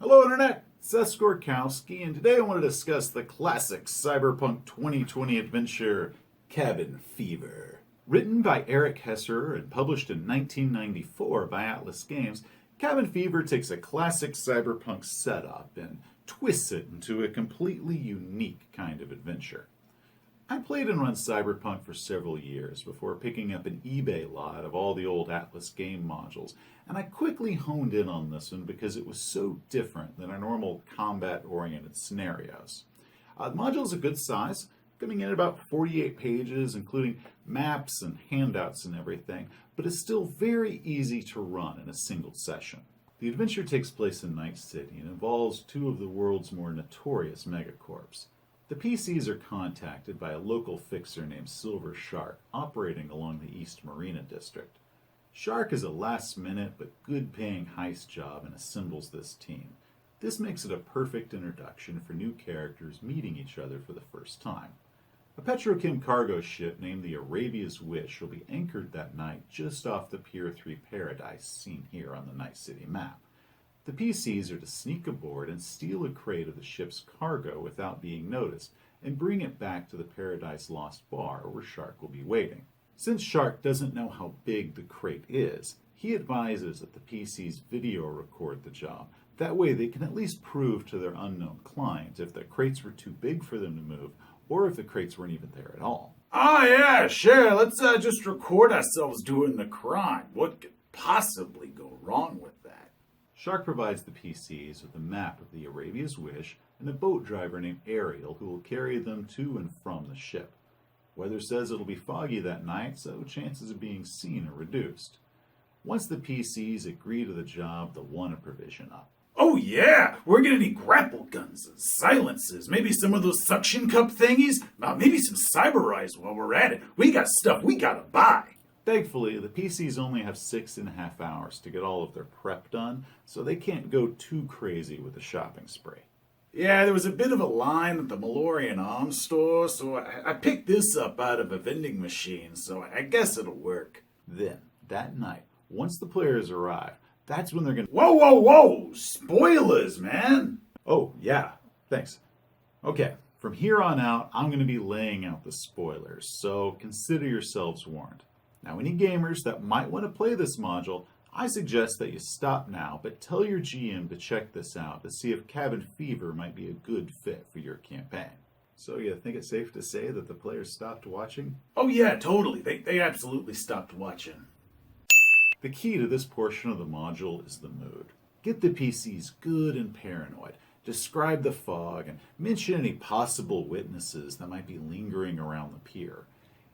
Hello Internet, Seth Gorkowski, and today I want to discuss the classic Cyberpunk 2020 adventure, Cabin Fever. Written by Eric Hesser and published in 1994 by Atlas Games, Cabin Fever takes a classic cyberpunk setup and twists it into a completely unique kind of adventure. I played and run Cyberpunk for several years before picking up an eBay lot of all the old Atlas game modules, and I quickly honed in on this one because it was so different than our normal combat-oriented scenarios. The module is a good size, coming in at about 48 pages, including maps and handouts and everything, but it's still very easy to run in a single session. The adventure takes place in Night City and involves two of the world's more notorious megacorps. The PCs are contacted by a local fixer named Silver Shark, operating along the East Marina district. Shark is a last-minute but good-paying heist job and assembles this team. This makes it a perfect introduction for new characters meeting each other for the first time. A petrochem cargo ship named the Arabia's Wish will be anchored that night just off the Pier 3 Paradise seen here on the Night City map. The PCs are to sneak aboard and steal a crate of the ship's cargo without being noticed and bring it back to the Paradise Lost bar where Shark will be waiting. Since Shark doesn't know how big the crate is, he advises that the PCs video record the job. That way they can at least prove to their unknown client if the crates were too big for them to move or if the crates weren't even there at all. Oh yeah, sure, let's just record ourselves doing the crime. What could possibly go wrong with that? Shark provides the PCs with a map of the Arabia's Wish and a boat driver named Ariel who will carry them to and from the ship. Weather says it'll be foggy that night, so chances of being seen are reduced. Once the PCs agree to the job, they'll want to provision up. Oh yeah, we're gonna need grapple guns and silences, maybe some of those suction cup thingies, maybe some cyber eyes while we're at it. We got stuff we gotta buy. Thankfully, the PCs only have 6.5 hours to get all of their prep done, so they can't go too crazy with the shopping spree. Yeah, there was a bit of a line at the Malorian Arms store, so I picked this up out of a vending machine, so I guess it'll work. Then, that night, once the players arrive, that's when they're gonna... Whoa! Spoilers, man! Oh, yeah, thanks. Okay, from here on out, I'm going to be laying out the spoilers, so consider yourselves warned. Now, any gamers that might want to play this module, I suggest that you stop now, but tell your GM to check this out to see if Cabin Fever might be a good fit for your campaign. So you think it's safe to say that the players stopped watching? Oh yeah, totally. They absolutely stopped watching. The key to this portion of the module is the mood. Get the PCs good and paranoid. Describe the fog and mention any possible witnesses that might be lingering around the pier.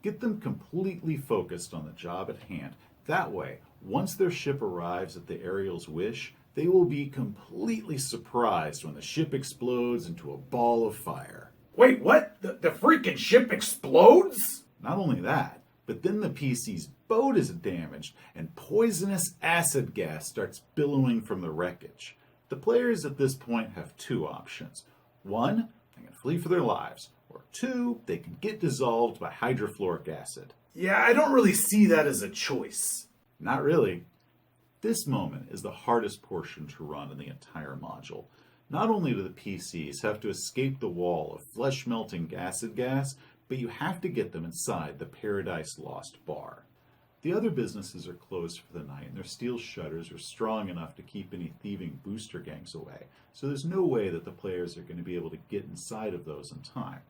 Get them completely focused on the job at hand. That way, once their ship arrives at the Ariel's Wish, they will be completely surprised when the ship explodes into a ball of fire. Wait, what? The freaking ship explodes? Not only that, but then the PC's boat is damaged and poisonous acid gas starts billowing from the wreckage. The players at this point have two options. One, they can flee for their lives. Or two, they can get dissolved by hydrofluoric acid. Yeah, I don't really see that as a choice. Not really. This moment is the hardest portion to run in the entire module. Not only do the PCs have to escape the wall of flesh-melting acid gas, but you have to get them inside the Paradise Lost bar. The other businesses are closed for the night, and their steel shutters are strong enough to keep any thieving booster gangs away, so there's no way that the players are going to be able to get inside of those in time.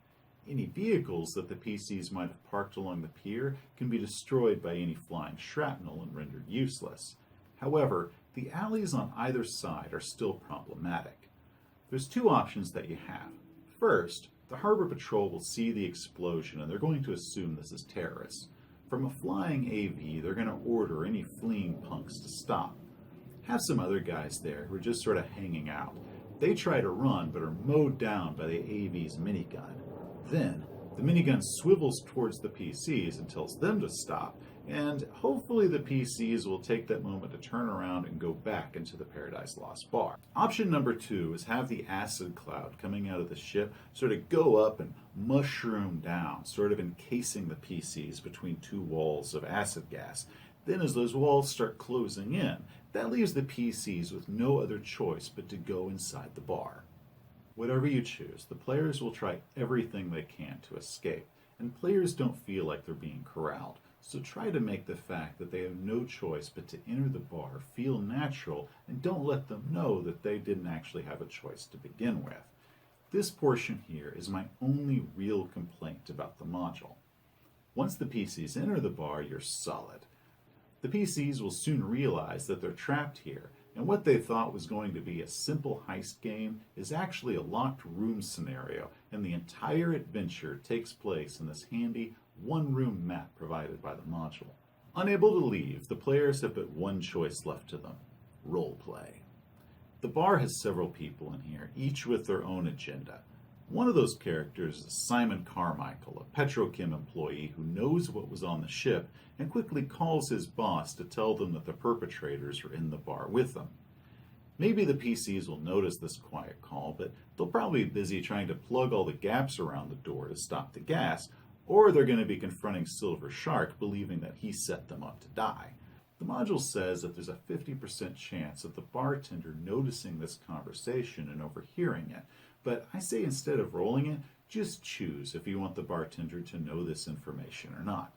Any vehicles that the PCs might have parked along the pier can be destroyed by any flying shrapnel and rendered useless. However, the alleys on either side are still problematic. There's two options that you have. First, the Harbor Patrol will see the explosion and they're going to assume this is terrorists. From a flying AV, they're going to order any fleeing punks to stop. Have some other guys there who are just sort of hanging out. They try to run but are mowed down by the AV's minigun. Then, the minigun swivels towards the PCs and tells them to stop, and hopefully the PCs will take that moment to turn around and go back into the Paradise Lost bar. Option number two is have the acid cloud coming out of the ship sort of go up and mushroom down, sort of encasing the PCs between two walls of acid gas. Then as those walls start closing in, that leaves the PCs with no other choice but to go inside the bar. Whatever you choose, the players will try everything they can to escape, and players don't feel like they're being corralled, so try to make the fact that they have no choice but to enter the bar feel natural, and don't let them know that they didn't actually have a choice to begin with. This portion here is my only real complaint about the module. Once the PCs enter the bar, you're solid. The PCs will soon realize that they're trapped here, and what they thought was going to be a simple heist game is actually a locked room scenario, and the entire adventure takes place in this handy one-room map provided by the module. Unable to leave, the players have but one choice left to them: roleplay. The bar has several people in here, each with their own agenda. One of those characters is Simon Carmichael, a Petrochem employee who knows what was on the ship and quickly calls his boss to tell them that the perpetrators are in the bar with them. Maybe the PCs will notice this quiet call, but they'll probably be busy trying to plug all the gaps around the door to stop the gas, or they're going to be confronting Silver Shark, believing that he set them up to die. The module says that there's a 50% chance of the bartender noticing this conversation and overhearing it, but I say instead of rolling it, just choose if you want the bartender to know this information or not.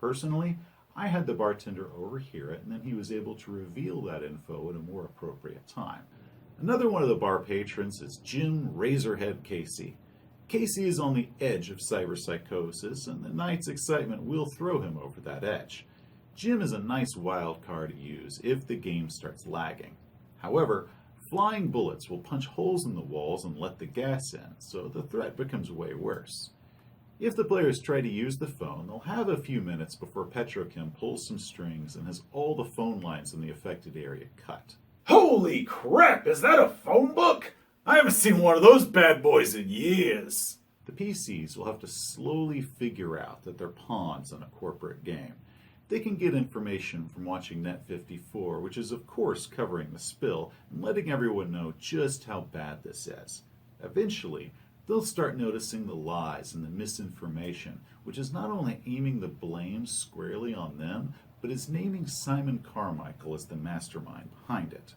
Personally, I had the bartender overhear it, and then he was able to reveal that info at a more appropriate time. Another one of the bar patrons is Jim Razorhead Casey. Casey is on the edge of cyberpsychosis, and the night's excitement will throw him over that edge. Jim is a nice wild card to use if the game starts lagging. However, flying bullets will punch holes in the walls and let the gas in, so the threat becomes way worse. If the players try to use the phone, they'll have a few minutes before Petrochem pulls some strings and has all the phone lines in the affected area cut. Holy crap, is that a phone book? I haven't seen one of those bad boys in years. The PCs will have to slowly figure out that they're pawns in a corporate game. They can get information from watching Net54, which is of course covering the spill and letting everyone know just how bad this is. Eventually, they'll start noticing the lies and the misinformation, which is not only aiming the blame squarely on them, but is naming Simon Carmichael as the mastermind behind it.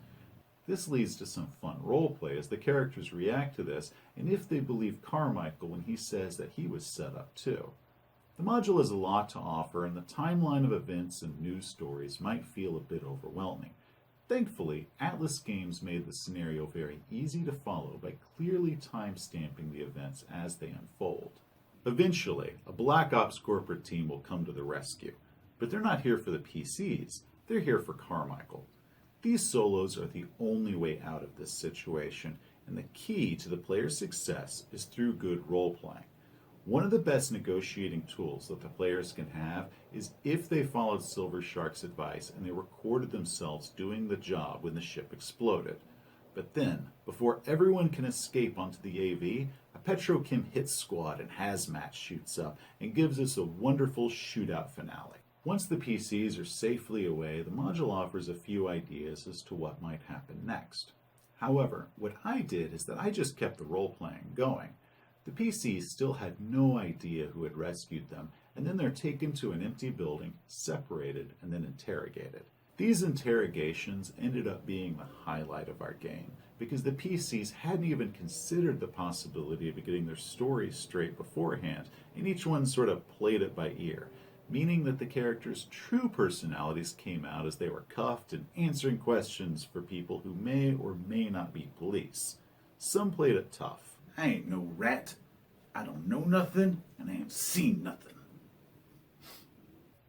This leads to some fun roleplay as the characters react to this, and if they believe Carmichael when he says that he was set up too. The module has a lot to offer, and the timeline of events and news stories might feel a bit overwhelming. Thankfully, Atlas Games made the scenario very easy to follow by clearly time-stamping the events as they unfold. Eventually, a Black Ops corporate team will come to the rescue, but they're not here for the PCs, they're here for Carmichael. These solos are the only way out of this situation, and the key to the player's success is through good role-playing. One of the best negotiating tools that the players can have is if they followed Silver Shark's advice and they recorded themselves doing the job when the ship exploded. But then, before everyone can escape onto the AV, a Petrochem hit squad and hazmat shoots up and gives us a wonderful shootout finale. Once the PCs are safely away, the module offers a few ideas as to what might happen next. However, what I did is that I just kept the role-playing going. The PCs still had no idea who had rescued them, and then they're taken to an empty building, separated, and then interrogated. These interrogations ended up being the highlight of our game, because the PCs hadn't even considered the possibility of getting their stories straight beforehand, and each one sort of played it by ear, meaning that the characters' true personalities came out as they were cuffed and answering questions for people who may or may not be police. Some played it tough. I ain't no rat. I don't know nothing, and I ain't seen nothing.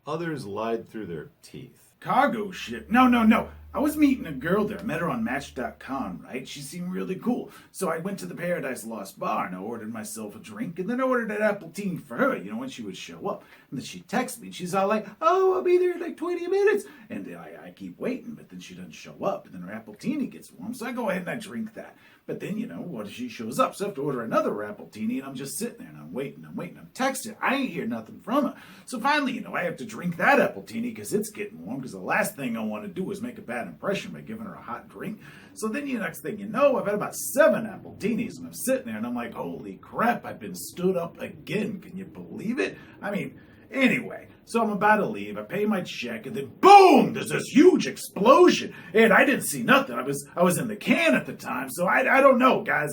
Others lied through their teeth. Cargo ship? No. I was meeting a girl there. I met her on Match.com, right? She seemed really cool. So I went to the Paradise Lost bar and I ordered myself a drink and then I ordered an appletini for her, when she would show up. And then she texted me and she's all like, oh, I'll be there in like 20 minutes. And I keep waiting, but then she doesn't show up. And then her appletini gets warm, so I go ahead and I drink that. But then, what if she shows up? So I have to order another appletini and I'm just sitting there and I'm waiting. I'm texting. I ain't hear nothing from her. So finally, I have to drink that appletini because it's getting warm because the last thing I want to do is make a bad impression by giving her a hot drink. So then next thing you know, I've had about 7 appletinis and I'm sitting there and I'm like, holy crap, I've been stood up again. Can you believe it? I mean, Anyway, so I'm about to leave. I pay my check, and then boom! There's this huge explosion, and I didn't see nothing. I was in the can at the time, so I don't know, guys.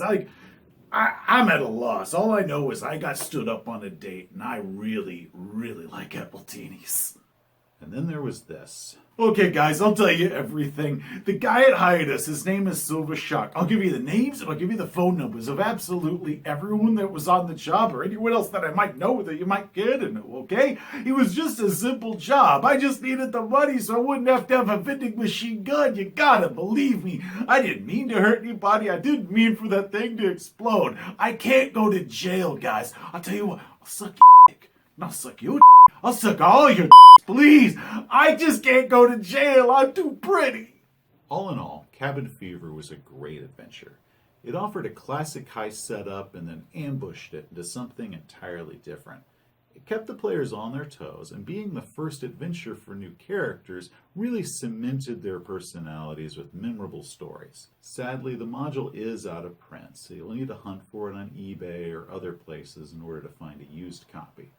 I'm at a loss. All I know is I got stood up on a date, and I really, really like Appletinis. And then there was this. Okay, guys, I'll tell you everything. The guy that hired us, his name is Silver Shark. I'll give you the names and I'll give you the phone numbers of absolutely everyone that was on the job or anyone else that I might know that you might care to know, okay? It was just a simple job. I just needed the money so I wouldn't have to have a vending machine gun. You gotta believe me. I didn't mean to hurt anybody. I didn't mean for that thing to explode. I can't go to jail, guys. I'll tell you what, I'll suck your dick. And I'll suck your dick. I'll suck all your please. I just can't go to jail. I'm too pretty. All in all, Cabin Fever was a great adventure. It offered a classic heist setup and then ambushed it into something entirely different. It kept the players on their toes, and being the first adventure for new characters really cemented their personalities with memorable stories. Sadly, the module is out of print, so you'll need to hunt for it on eBay or other places in order to find a used copy.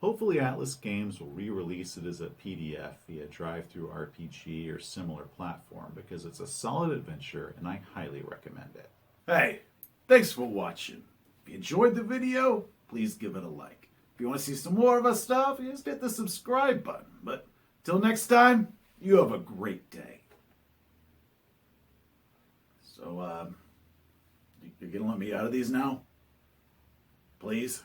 Hopefully Atlas Games will re-release it as a PDF via Drive-Thru RPG or similar platform because it's a solid adventure and I highly recommend it. Hey, thanks for watching. If you enjoyed the video, please give it a like. If you want to see some more of our stuff, just hit the subscribe button. But till next time, you have a great day. So, you're gonna let me out of these now? Please?